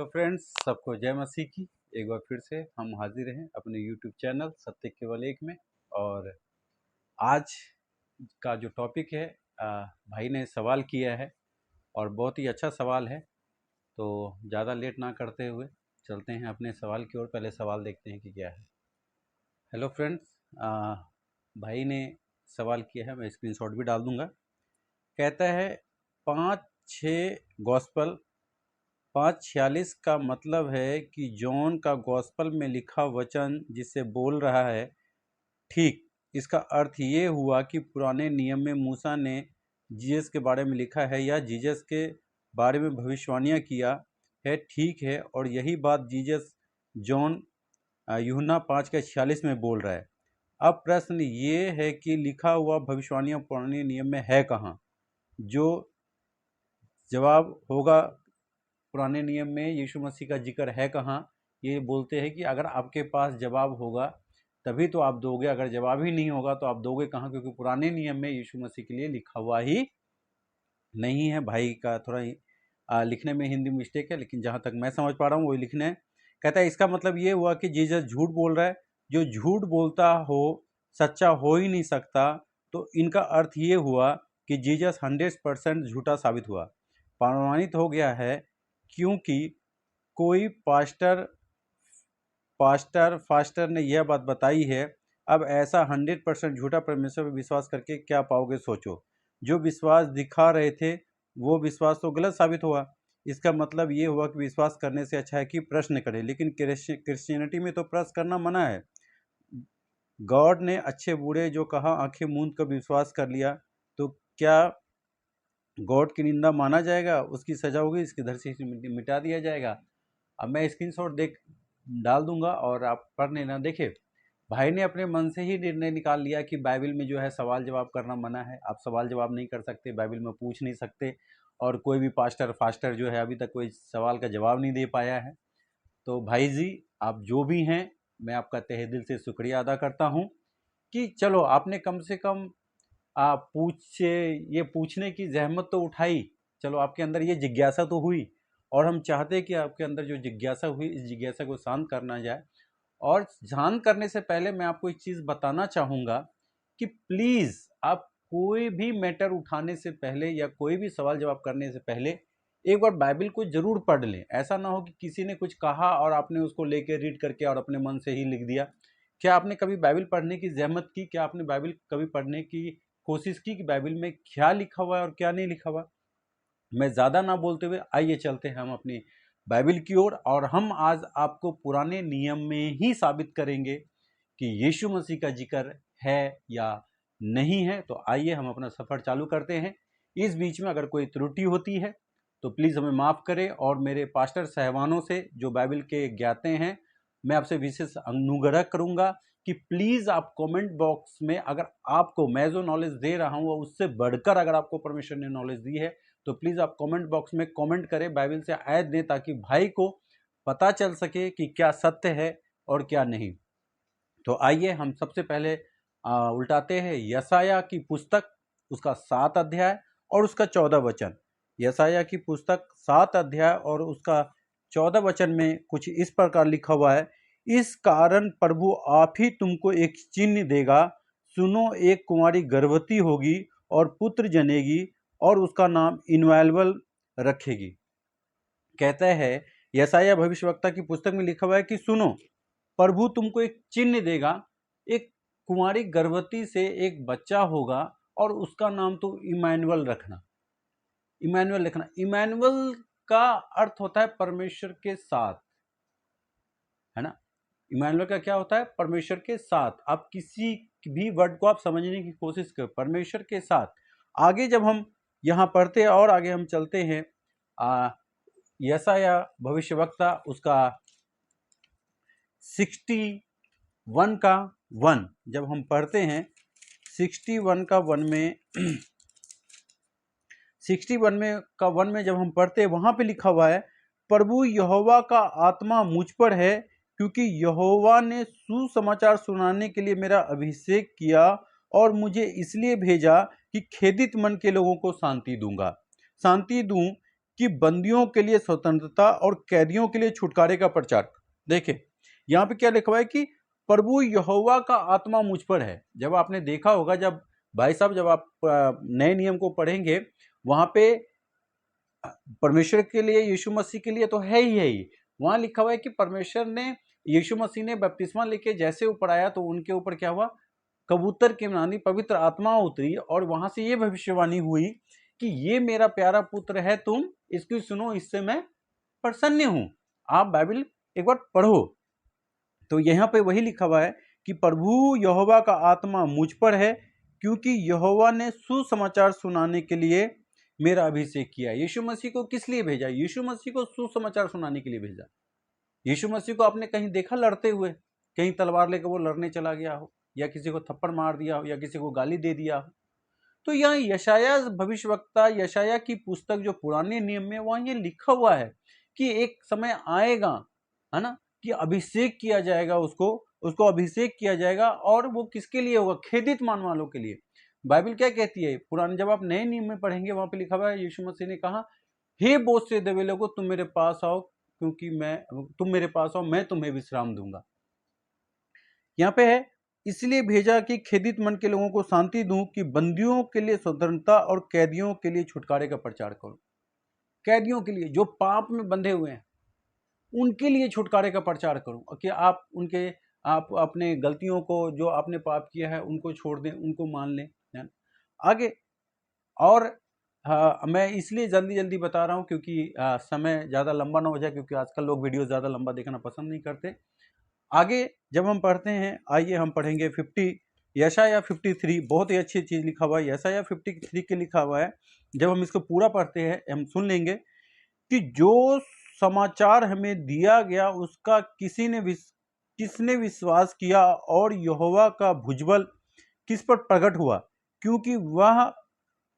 तो फ्रेंड्स, सबको जय मसीह की। एक बार फिर से हम हाजिर हैं अपने यूट्यूब चैनल सत्य केवल एक में। और आज का जो टॉपिक है, भाई ने सवाल किया है और बहुत ही अच्छा सवाल है। तो ज़्यादा लेट ना करते हुए चलते हैं अपने सवाल की ओर। पहले सवाल देखते हैं कि क्या है। हेलो फ्रेंड्स, भाई ने सवाल किया है, मैं स्क्रीनशॉट भी डाल दूंगा। कहता है 5:6 5:46 का मतलब है कि जॉन का गॉस्पल में लिखा वचन जिससे बोल रहा है, ठीक इसका अर्थ ये हुआ कि पुराने नियम में मूसा ने जीसस के बारे में लिखा है या जीसस के बारे में भविष्यवाणियाँ किया है। ठीक है, और यही बात जीसस जॉन यूहन्ना 5:46 में बोल रहा है। अब प्रश्न ये है कि लिखा हुआ भविष्यवाणियाँ पुराने नियम में है कहाँ? जो जवाब होगा, पुराने नियम में यीशु मसीह का जिक्र है कहाँ? ये बोलते हैं कि अगर आपके पास जवाब होगा तभी तो आप दोगे, अगर जवाब ही नहीं होगा तो आप दोगे कहाँ? क्योंकि पुराने नियम में यीशु मसीह के लिए लिखा हुआ ही नहीं है। भाई का थोड़ा लिखने में हिंदी मिस्टेक है, लेकिन जहाँ तक मैं समझ पा रहा हूँ वही लिखने है। कहता है इसका मतलब ये हुआ कि जीसस झूठ बोल रहा है। जो झूठ बोलता हो सच्चा हो ही नहीं सकता। तो इनका अर्थ ये हुआ कि जीसस 100% झूठा साबित हुआ, प्रमाणित हो गया है। क्योंकि कोई फास्टर ने यह बात बताई है। अब ऐसा 100% झूठा परमेश्वर पर विश्वास करके क्या पाओगे? सोचो। जो विश्वास दिखा रहे थे वो विश्वास तो गलत साबित हुआ। इसका मतलब ये हुआ कि विश्वास करने से अच्छा है कि प्रश्न करें। लेकिन क्रिश्चियनिटी में तो प्रश्न करना मना है। गॉड ने अच्छे बुरे जो कहा, आंखें मूंद कर विश्वास कर लिया, तो क्या गॉड की निंदा माना जाएगा? उसकी सजा होगी, इसके धरती से मिटा दिया जाएगा। अब मैं स्क्रीनशॉट डाल दूंगा और आप पढ़ लेना। देखिए, भाई ने अपने मन से ही निर्णय निकाल लिया कि बाइबल में जो है सवाल जवाब करना मना है। आप सवाल जवाब नहीं कर सकते, बाइबल में पूछ नहीं सकते, और कोई भी फास्टर जो है अभी तक कोई सवाल का जवाब नहीं दे पाया है। तो भाई जी, आप जो भी हैं, मैं आपका तहे दिल से शुक्रिया अदा करता हूँ कि चलो आपने कम से कम ये पूछने की जहमत तो उठाई। चलो आपके अंदर ये जिज्ञासा तो हुई, और हम चाहते हैं कि आपके अंदर जो जिज्ञासा हुई, इस जिज्ञासा को शांत करना जाए। और शांत करने से पहले मैं आपको एक चीज़ बताना चाहूँगा कि प्लीज़ आप कोई भी मैटर उठाने से पहले या कोई भी सवाल जवाब करने से पहले एक बार बाइबल को जरूर पढ़ लें। ऐसा ना हो कि किसी ने कुछ कहा और आपने उसको लेके रीड करके और अपने मन से ही लिख दिया। क्या आपने कभी बाइबल पढ़ने की जहमत की? क्या आपने बाइबल कभी पढ़ने की कोशिश की कि बाइबल में क्या लिखा हुआ है और क्या नहीं लिखा हुआ? मैं ज़्यादा ना बोलते हुए आइए चलते हैं हम अपनी बाइबल की ओर, और हम आज आपको पुराने नियम में ही साबित करेंगे कि यीशु मसीह का जिक्र है या नहीं है। तो आइए हम अपना सफ़र चालू करते हैं। इस बीच में अगर कोई त्रुटि होती है तो प्लीज़ हमें माफ़ करें, और मेरे पास्टर साहबानों से जो बाइबल के ज्ञाते हैं, मैं आपसे विशेष अनुग्रह करूंगा कि प्लीज़ आप कमेंट बॉक्स में, अगर आपको मैं जो नॉलेज दे रहा हूँ उससे बढ़कर अगर आपको परमेश्वर ने नॉलेज दी है तो प्लीज़ आप कमेंट बॉक्स में कमेंट करें, बाइबल से आयत दें, ताकि भाई को पता चल सके कि क्या सत्य है और क्या नहीं। तो आइए हम सबसे पहले उल्टाते हैं यशायाह की पुस्तक, उसका 7 अध्याय और उसका 14 वचन। यशायाह की पुस्तक 7 अध्याय और उसका 14 वचन में कुछ इस प्रकार लिखा हुआ है। इस कारण प्रभु आप ही तुमको एक चिन्ह देगा। सुनो, एक कुंवारी गर्भवती होगी और पुत्र जनेगी और उसका नाम इम्मानुएल रखेगी। कहता है यशायाह भविष्यवक्ता की पुस्तक में लिखा हुआ है कि सुनो, प्रभु तुमको एक चिन्ह देगा। एक कुंवारी गर्भवती से एक बच्चा होगा और उसका नाम तो इम्मानुएल रखना। इम्मानुएल रखना। इम्मानुएल का अर्थ होता है परमेश्वर के साथ, है ना। इम्मानुएल का क्या होता है? परमेश्वर के साथ। आप किसी भी वर्ड को आप समझने की कोशिश करें, परमेश्वर के साथ। आगे जब हम यहाँ पढ़ते हैं और आगे हम चलते हैं, यशायाह भविष्यवक्ता उसका 61 का 1 जब हम पढ़ते हैं, 61 का 1 में 61 में का 1 में जब हम पढ़ते हैं, वहां पे लिखा हुआ है, प्रभु यहोवा का आत्मा मुझ पर है, क्योंकि यहोवा ने सुसमाचार सुनाने के लिए मेरा अभिषेक किया और मुझे इसलिए भेजा कि खेदित मन के लोगों को शांति दूंगा। शांति दूं कि बंदियों के लिए स्वतंत्रता और कैदियों के लिए छुटकारे का प्रचार। देखिए यहाँ पे क्या लिखा हुआ है कि प्रभु यहोवा का आत्मा मुझ पर है। जब आपने देखा होगा, जब भाई साहब जब आप नए नियम को पढ़ेंगे, वहां पे परमेश्वर के लिए, यीशु मसीह के लिए तो है ही वहां लिखा हुआ है कि परमेश्वर ने, यीशु मसीह ने बपतिस्मा लेके जैसे ऊपर आया तो उनके ऊपर क्या हुआ, कबूतर की मानी पवित्र आत्मा उतरी और वहां से ये भविष्यवाणी हुई कि ये मेरा प्यारा पुत्र है, तुम इसकी सुनो, इससे मैं प्रसन्न हूं। आप बाइबल एक बार पढ़ो तो यहाँ पे वही लिखा हुआ है कि प्रभु यहोवा का आत्मा मुझ पर है, क्योंकि यहोवा ने सुसमाचार सुनाने के लिए मेरा अभिषेक किया। यीशु मसीह को किस लिए भेजा? यीशु मसीह को सुसमाचार सुनाने के लिए भेजा। यीशु मसीह को आपने कहीं देखा लड़ते हुए? कहीं तलवार लेकर वो लड़ने चला गया हो, या किसी को थप्पड़ मार दिया हो, या किसी को गाली दे दिया हो? तो यहाँ यशाया भविष्यवक्ता, यशाया की पुस्तक जो पुराने नियम में, वहां ये लिखा हुआ है कि एक समय आएगा, है ना, कि अभिषेक किया जाएगा, उसको अभिषेक किया जाएगा। और वो किसके लिए होगा? खेदित मान वालों के लिए। बाइबल क्या कहती है? पुराने, जब आप नए नियम में पढ़ेंगे वहां पे लिखा हुआ है, यीशु मसीह ने कहा, हे बोझ से दबे लोगों, तुम मेरे पास आओ, क्योंकि तुम मेरे पास आओ, मैं तुम्हें विश्राम दूंगा। यहाँ पे है, इसलिए भेजा कि खेदित मन के लोगों को शांति दूं, कि बंदियों के लिए स्वतंत्रता और कैदियों के लिए छुटकारे का प्रचार करूं। कैदियों के लिए, जो पाप में बंधे हुए हैं, उनके लिए छुटकारे का प्रचार करूं कि आप अपने गलतियों को, जो आपने पाप किया है, उनको छोड़ दें, उनको मान लें। आगे और मैं इसलिए जल्दी जल्दी बता रहा हूं क्योंकि समय ज़्यादा लंबा ना हो जाए, क्योंकि आजकल लोग वीडियो ज़्यादा लंबा देखना पसंद नहीं करते। आगे जब हम पढ़ते हैं, आइए हम पढ़ेंगे 50, यशाया 53, बहुत ही अच्छी चीज़ लिखा हुआ है। यशाया 53 के लिखा हुआ है, जब हम इसको पूरा पढ़ते हैं हम सुन लेंगे कि जो समाचार हमें दिया गया उसका किसने विश्वास किया, और यहोवा का भुजबल किस पर प्रकट हुआ, क्योंकि वह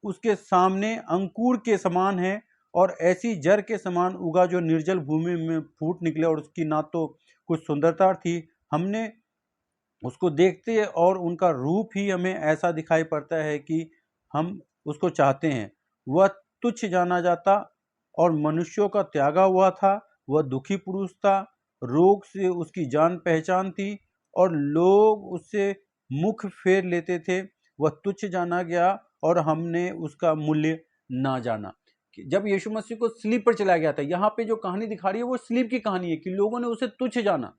उसके सामने अंकुर के समान है और ऐसी जड़ के समान उगा जो निर्जल भूमि में फूट निकले, और उसकी ना तो कुछ सुंदरता थी, हमने उसको देखते और उनका रूप ही हमें ऐसा दिखाई पड़ता है कि हम उसको चाहते हैं। वह तुच्छ जाना जाता और मनुष्यों का त्यागा हुआ था, वह दुखी पुरुष था, रोग से उसकी जान पहचान थी और लोग उससे मुख फेर लेते थे। वह तुच्छ जाना गया और हमने उसका मूल्य ना जाना। जब यीशु मसीह को स्लीप पर चलाया गया था, यहाँ पे जो कहानी दिखा रही है वो स्लीप की कहानी है कि लोगों ने उसे तुच्छ जाना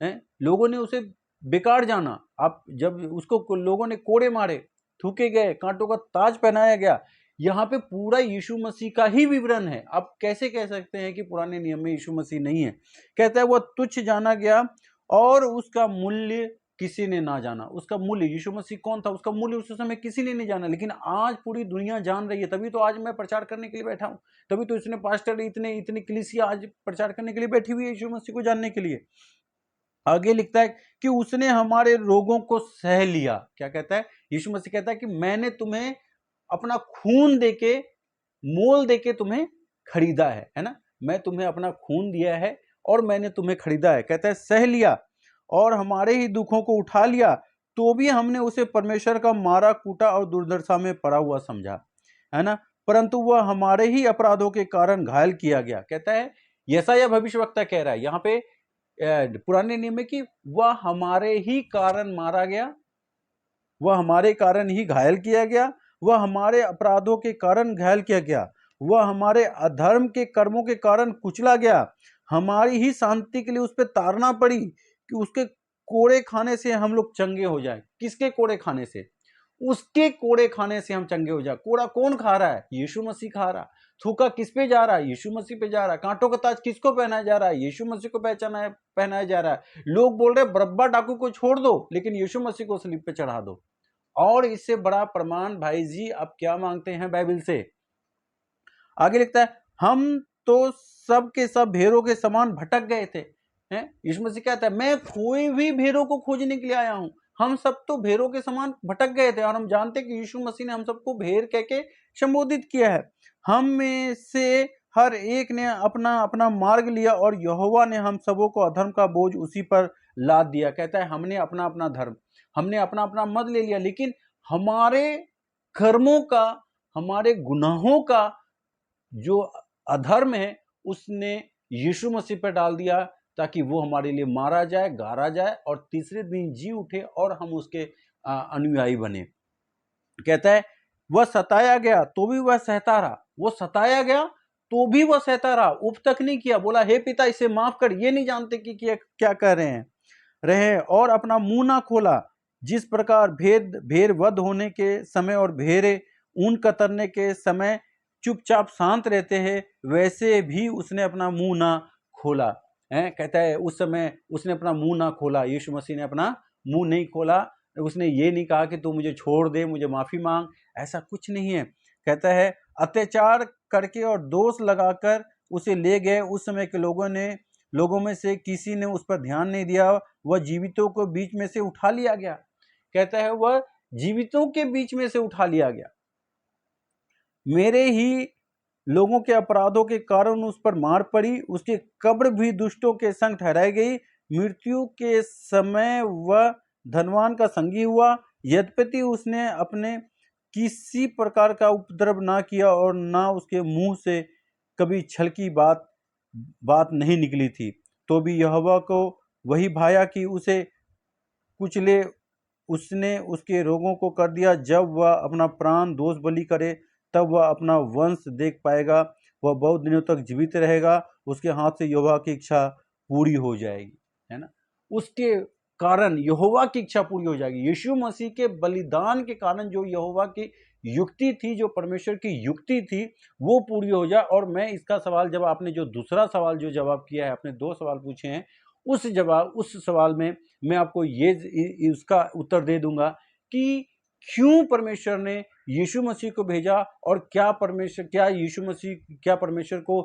है, लोगों ने उसे बेकार जाना। आप जब उसको लोगों ने कोड़े मारे, थूके गए, कांटों का ताज पहनाया गया, यहाँ पे पूरा यीशु मसीह का ही विवरण है। आप कैसे कह सकते हैं कि पुराने नियम में यीशु मसीह नहीं है? कहता है वह तुच्छ जाना गया और उसका मूल्य किसी ने ना जाना। उसका मूल्य, यीशु मसीह कौन था, उसका मूल्य उस समय किसी ने नहीं जाना, लेकिन आज पूरी दुनिया जान रही है। तभी तो आज मैं प्रचार करने के लिए बैठा हूं, तभी तो इसने पास्टर इतने कलीसिया आज प्रचार करने के लिए बैठी हुई है यीशु मसीह को जानने के लिए। आगे लिखता है कि उसने हमारे रोगों को सह लिया। क्या कहता है? यीशु मसीह कहता है कि मैंने तुम्हें अपना खून देके, मोल देके तुम्हें खरीदा है ना, मैं तुम्हें अपना खून दिया है और मैंने तुम्हें खरीदा है। कहता है सह लिया और हमारे ही दुखों को उठा लिया, तो भी हमने उसे परमेश्वर का मारा कूटा और दुर्दशा में पड़ा हुआ समझा, है ना, परंतु वह हमारे ही अपराधों के कारण घायल किया गया। कहता है, यशायाह भविष्यवक्ता कह रहा है यहाँ पे पुराने नियम में कि वह हमारे ही कारण मारा गया, वह हमारे कारण ही घायल किया गया, वह हमारे अपराधों के कारण घायल किया गया, वह हमारे अधर्म के कर्मों के कारण कुचला गया, हमारी ही शांति के लिए उस पर ताड़ना पड़ी कि उसके कोड़े खाने से हम लोग चंगे हो जाए। किसके कोड़े खाने से? उसके कोड़े खाने से हम चंगे हो जाए। कोड़ा कौन खा रहा है? यीशु मसीह खा रहा है। थूका किस पे जा रहा है? यीशु मसीह पे जा रहा है। कांटों का ताज किसको पहनाया जा रहा है? यीशु मसीह को पहनाया जा रहा है। लोग बोल रहे हैं बरअब्बा डाकू को छोड़ दो, लेकिन यीशु मसीह को स्लीब पे चढ़ा दो। और इससे बड़ा प्रमाण भाई जी आप क्या मांगते हैं बाइबल से? आगे लिखता है, हम तो सब के सब भेड़ों के समान भटक गए थे। यीशु मसीह कहता है, मैं खोई हुई भेड़ों को खोजने के लिए आया हूं। हम सब तो भेड़ों के समान भटक गए थे, और हम जानते कि यीशु मसीह ने हम सबको भेड़ कह के संबोधित किया है। हम में से हर एक ने अपना अपना मार्ग लिया और यहोवा ने हम सबों को अधर्म का बोझ उसी पर लाद दिया। कहता है हमने अपना अपना धर्म, हमने अपना अपना मत ले लिया, लेकिन हमारे कर्मों का, हमारे गुनाहों का जो अधर्म है उसने यीशु मसीह पर डाल दिया, ताकि वो हमारे लिए मारा जाए, गाड़ा जाए और तीसरे दिन जी उठे और हम उसके अनुयायी बने। कहता है वह सताया गया तो भी वह सहता रहा, वो सताया गया तो भी वह सहता रहा, उप तक नहीं किया, बोला हे पिता इसे माफ कर, ये नहीं जानते कि क्या कर रहे और अपना मुंह ना खोला। जिस प्रकार भेड़ वध होने के समय और भेड़े ऊन कतरने के समय चुपचाप शांत रहते हैं, वैसे भी उसने अपना मुंह ना खोला है। कहता है उस समय उसने अपना मुंह ना खोला, यीशु मसीह ने अपना मुंह नहीं खोला, उसने ये नहीं कहा कि तू मुझे छोड़ दे, मुझे माफी मांग, ऐसा कुछ नहीं है। कहता है अत्याचार करके और दोष लगाकर उसे ले गए, उस समय के लोगों में से किसी ने उस पर ध्यान नहीं दिया, वह जीवितों को बीच में से उठा लिया गया। कहता है वह जीवितों के बीच में से उठा लिया गया, मेरे ही लोगों के अपराधों के कारण उस पर मार पड़ी, उसकी कब्र भी दुष्टों के संग ठहराई गई, मृत्यु के समय वह धनवान का संगी हुआ, यद्यपि उसने अपने किसी प्रकार का उपद्रव ना किया और ना उसके मुंह से कभी छल की बात नहीं निकली थी, तो भी यहोवा को वही भाया कि उसे कुचले, उसने उसके रोगों को कर दिया। जब वह अपना प्राण दोष बलि करे तब वह अपना वंश देख पाएगा, वह बहुत दिनों तक जीवित रहेगा, उसके हाथ से यहोवा की इच्छा पूरी हो जाएगी, है ना। उसके कारण यहोवा की इच्छा पूरी हो जाएगी, यीशु मसीह के बलिदान के कारण जो यहोवा की युक्ति थी, जो परमेश्वर की युक्ति थी, वो पूरी हो जाए। और मैं इसका सवाल, जब आपने जो दूसरा सवाल जो जवाब किया है, आपने 2 सवाल पूछे हैं, उस सवाल में मैं आपको ये उसका उत्तर दे दूंगा कि क्यों परमेश्वर ने यीशु मसीह को भेजा और क्या परमेश्वर को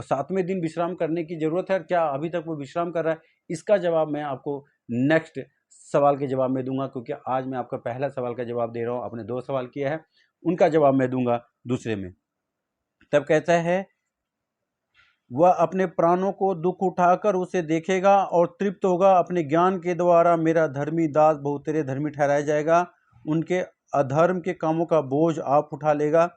7वें दिन विश्राम करने की जरूरत है, और क्या अभी तक वो विश्राम कर रहा है। इसका जवाब मैं आपको नेक्स्ट सवाल के जवाब में दूंगा, क्योंकि आज मैं आपका पहला सवाल का जवाब दे रहा हूं, आपने 2 सवाल किया है, उनका जवाब मैं दूंगा दूसरे में। तब कहता है वह अपने प्राणों को दुख उठाकर उसे देखेगा और तृप्त होगा, अपने ज्ञान के द्वारा मेरा धर्मी दास बहुतेरे धर्मी ठहराया जाएगा, उनके अधर्म के कामों का बोझ आप उठा लेगा।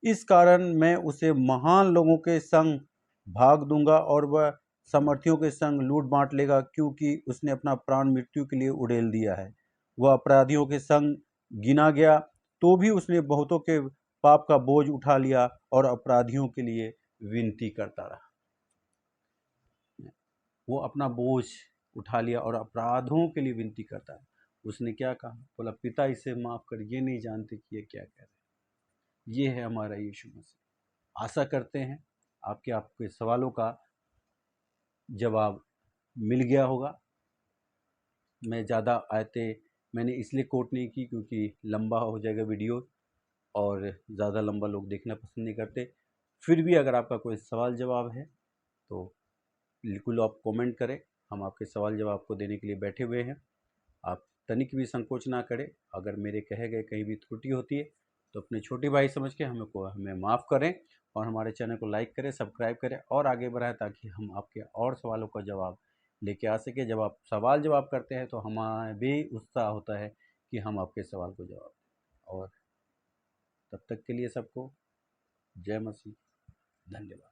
इस कारण मैं उसे महान लोगों के संग भाग दूंगा और वह समर्थियों के संग लूट बांट लेगा, क्योंकि उसने अपना प्राण मृत्यु के लिए उड़ेल दिया है। वह अपराधियों के संग गिना गया तो भी उसने बहुतों के पाप का बोझ उठा लिया और अपराधियों के लिए विनती करता रहा। वो अपना बोझ उठा लिया और अपराधों के लिए विनती करता है। उसने क्या कहा, बोला पिता इसे माफ कर, ये नहीं जानते कि ये क्या कर रहे। ये है हमारा यीशु मसीह। आशा करते हैं आपके सवालों का जवाब मिल गया होगा। मैं ज़्यादा आयतें मैंने इसलिए कोट नहीं की क्योंकि लंबा हो जाएगा वीडियो और ज़्यादा लंबा लोग देखना पसंद नहीं करते। फिर भी अगर आपका कोई सवाल जवाब है तो बिल्कुल आप कमेंट करें, हम आपके सवाल जवाब आपको देने के लिए बैठे हुए हैं। आप तनिक भी संकोच ना करें। अगर मेरे कहे गए कहीं भी त्रुटि होती है तो अपने छोटे भाई समझ के हमें माफ़ करें और हमारे चैनल को लाइक करें, सब्सक्राइब करें और आगे बढ़ाएं, ताकि हम आपके और सवालों का जवाब लेके आ सके। जब आप सवाल जवाब करते हैं तो हमें भी उत्साह होता है कि हम आपके सवाल को जवाब दें। और तब तक के लिए सबको जय मसीह, धन्यवाद।